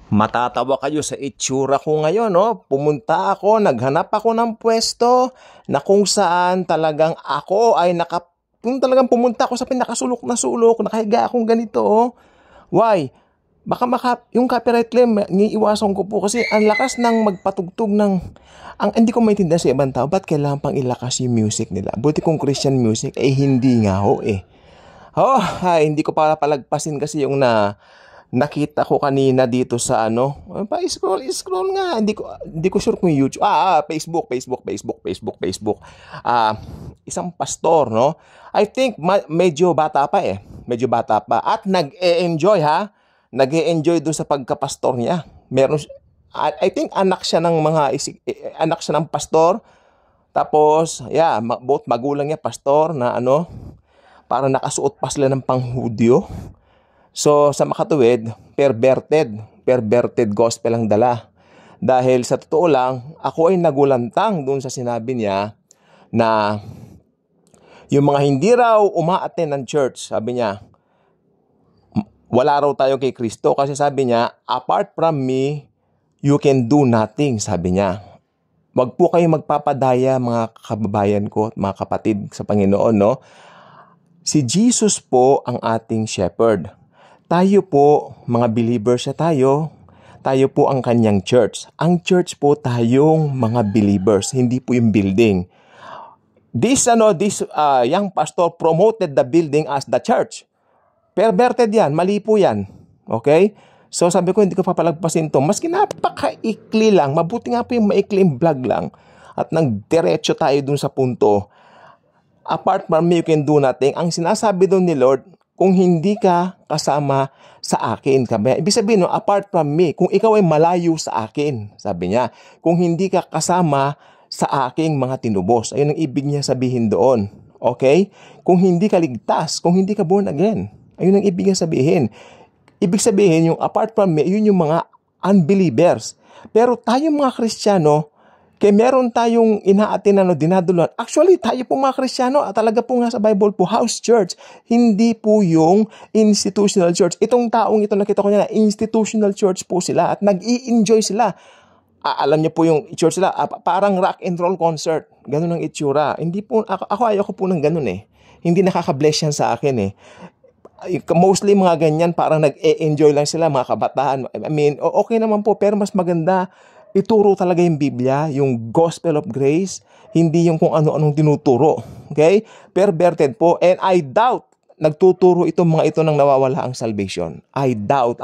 Matatawa kayo sa itsura ko ngayon, no? Pumunta ako, naghanap ako ng pwesto na kung saan talagang ako ay kung talagang pumunta ako sa pinakasulok na sulok, nakahiga akong ganito, oh. Why? Baka yung copyright claim, niiwasan ko po kasi ang lakas ng magpatugtog ng, hindi ko maintindihan sa ibang tao, ba't kailangan pang ilakas yung music nila? Buti kung Christian music, hindi nga ho eh. Hindi ko para palagpasin kasi yung nakita ko kanina dito sa pa-scroll nga, hindi ko sure kung YouTube, Facebook. Isang pastor, no? I think medyo bata pa at nag-e-enjoy doon sa pagkapastor niya. I think anak siya ng pastor. Tapos, both magulang niya pastor na para nakasuot pa sila ng panghudyo. So, sa makatuwid, perverted gospel ang dala. Dahil sa totoo lang, ako ay nagulantang doon sa sinabi niya na yung mga hindi raw uma-attend ng church, sabi niya, wala raw tayo kay Kristo kasi sabi niya, apart from me, you can do nothing, sabi niya. Wag po kayo magpapadaya mga kababayan ko at mga kapatid sa Panginoon, no? Si Jesus po ang ating shepherd. Tayo po, mga believers tayo po ang kanyang church. Ang church po tayong mga believers, hindi po yung building. This young pastor promoted the building as the church. Perverted yan, mali po yan. Okay? So sabi ko, hindi ko papalagpasin to. Maski napaka-ikli lang, mabuti nga po yung maikling vlog lang. At nagdiretso tayo dun sa punto. Apart from me, you can do nothing. Ang sinasabi doon ni Lord, kung hindi ka kasama sa akin. Ibig sabihin, no, apart from me, kung ikaw ay malayo sa akin, sabi niya, kung hindi ka kasama sa aking mga tinubos. Ayun ang ibig niya sabihin doon. Okay? Kung hindi ka ligtas, kung hindi ka born again. Ayun ang ibig niya sabihin. Ibig sabihin, yung apart from me, yun yung mga unbelievers. Pero tayong mga Kristiyano, kaya meron tayong inaatin dinaduluan. Actually, tayo po mga Kristiyano, talaga po nga sa Bible po, house church. Hindi po yung institutional church. Itong taong ito, nakita ko niya na institutional church po sila at nag-i-enjoy sila. Alam niyo po yung church sila, parang rock and roll concert. Ganun ang itsura. Hindi po, ako ayoko po ng ganun eh. Hindi nakaka-bless yan sa akin eh. Mostly mga ganyan, parang nag-e-enjoy lang sila, mga kabataan. I mean, okay naman po, pero mas maganda ituro talaga yung Biblia, yung gospel of grace, hindi yung kung ano-anong tinuturo. Okay? Perverted po. And I doubt, nagtuturo itong mga ito nang nawawala ang salvation. I doubt.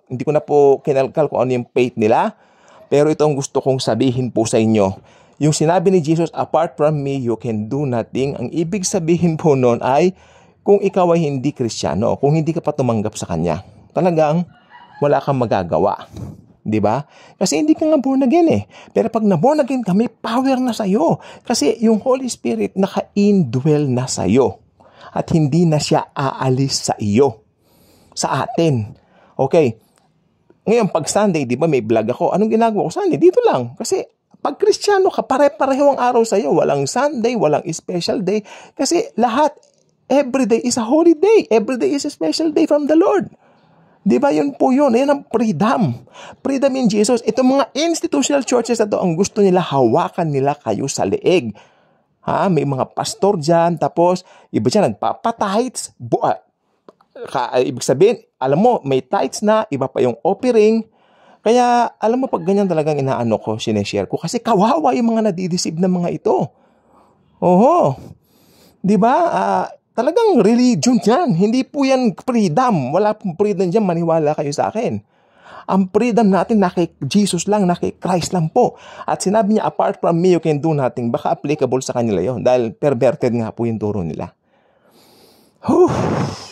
Hindi ko na po kinalkal kung ano yung faith nila, pero ito ang gusto kong sabihin po sa inyo. Yung sinabi ni Jesus, apart from me, you can do nothing. Ang ibig sabihin po noon ay, kung ikaw ay hindi Kristiyano, kung hindi ka pa tumanggap sa Kanya, talagang wala kang magagawa. Diba? Kasi hindi ka nga born again eh. Pero pag na-born again ka, may power na sa'yo. Kasi yung Holy Spirit naka-indwell na sa'yo. At hindi na siya aalis sa iyo. Sa atin. Okay. Ngayon, pag Sunday, di ba may vlog ako. Anong ginagawa ko Sunday? Dito lang. Kasi pag Kristiyano ka, pare-pareho ang araw sa'yo. Walang Sunday, walang special day. Kasi lahat, every day is a holy day. Every day is a special day from the Lord. Di ba yun po yun? Yan ang freedom. Freedom in Jesus. Itong mga institutional churches na to, ang gusto nila, hawakan nila kayo sa leeg. May mga pastor dyan, tapos, iba dyan, nagpapatights. Ibig sabihin, alam mo, may tights na, iba pa yung offering. Kaya, alam mo, pag ganyan talagang inaano ko, sineshare ko, kasi kawawa yung mga nadideceive na mga ito. Oho. Di ba? Talagang religion yan. Hindi po yan freedom. Wala pong freedom dyan. Maniwala kayo sa akin. Ang freedom natin na kay Jesus lang, na kay Christ lang po. At sinabi niya, apart from me, you can do nothing. Baka applicable sa kanila yon dahil perverted nga po yung turo nila.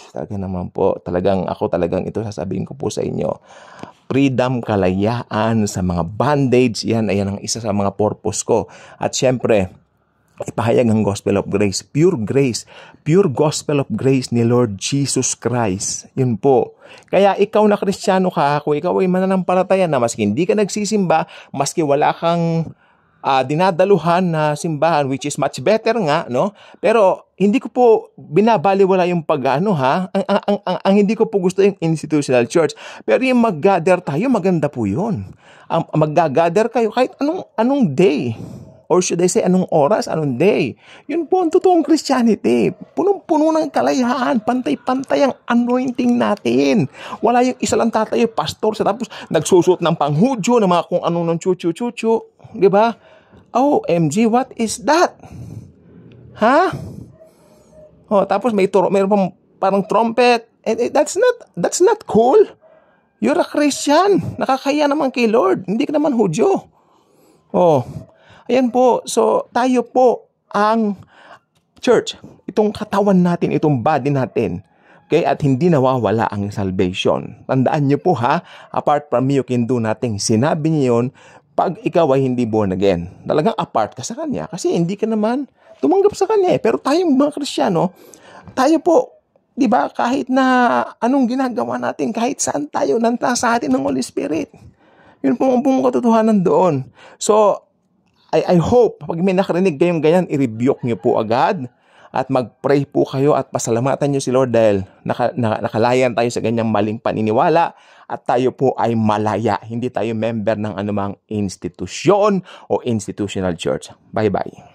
Talaga naman po. Ako talagang ito sasabihin ko po sa inyo. Freedom, kalayaan sa mga bondage. Ayan ang isa sa mga purpose ko. At syempre, ipahayag ang gospel of grace, pure gospel of grace ni Lord Jesus Christ. Yun po. Kaya ikaw na Kristiyano ka, kung ikaw ay mananampalataya na maski hindi ka nagsisimba, maski wala kang dinadaluhan na simbahan, which is much better nga, no? Pero hindi ko po binabaliwala yung pag-ano, ha? Ang hindi ko po gusto yung institutional church. Pero yung mag-gather tayo, maganda po yun. Mag-gather kayo kahit anong day. Or should I say, anong oras, anong day. Yun po ang totoong Christianity. Punong-puno ng kalayaan, pantay-pantay ang anointing natin. Wala yung isa lang tatayo, pastor, tapos nagsusot ng panghudyo, ng mga kung anong ng chuchu-chuchu. Di ba? Oh, MG, what is that? Ha? Oh, tapos mayroon pang parang trumpet. That's not cool. You're a Christian. Nakakaya naman kay Lord. Hindi ka naman Hudyo. Oh, ayan po. So, tayo po ang church. Itong katawan natin, itong body natin. Okay? At hindi nawawala ang salvation. Tandaan niyo po ha, apart from me, you can do nothing. Sinabi niyo yun, pag ikaw ay hindi born again. Talagang apart ka sa Kanya. Kasi hindi ka naman tumanggap sa Kanya eh. Pero tayong mga Kristiyano, tayo po, di ba, kahit na anong ginagawa natin, kahit saan tayo, nanta sa atin ng Holy Spirit. Yun po ang buong katotohanan doon. So, I hope, pag may nakarinig kayong ganyan, i-rebuke nyo po agad at mag-pray po kayo at pasalamatan nyo si Lord dahil nakalayan tayo sa ganyang maling paniniwala at tayo po ay malaya. Hindi tayo member ng anumang institusyon o institutional church. Bye-bye.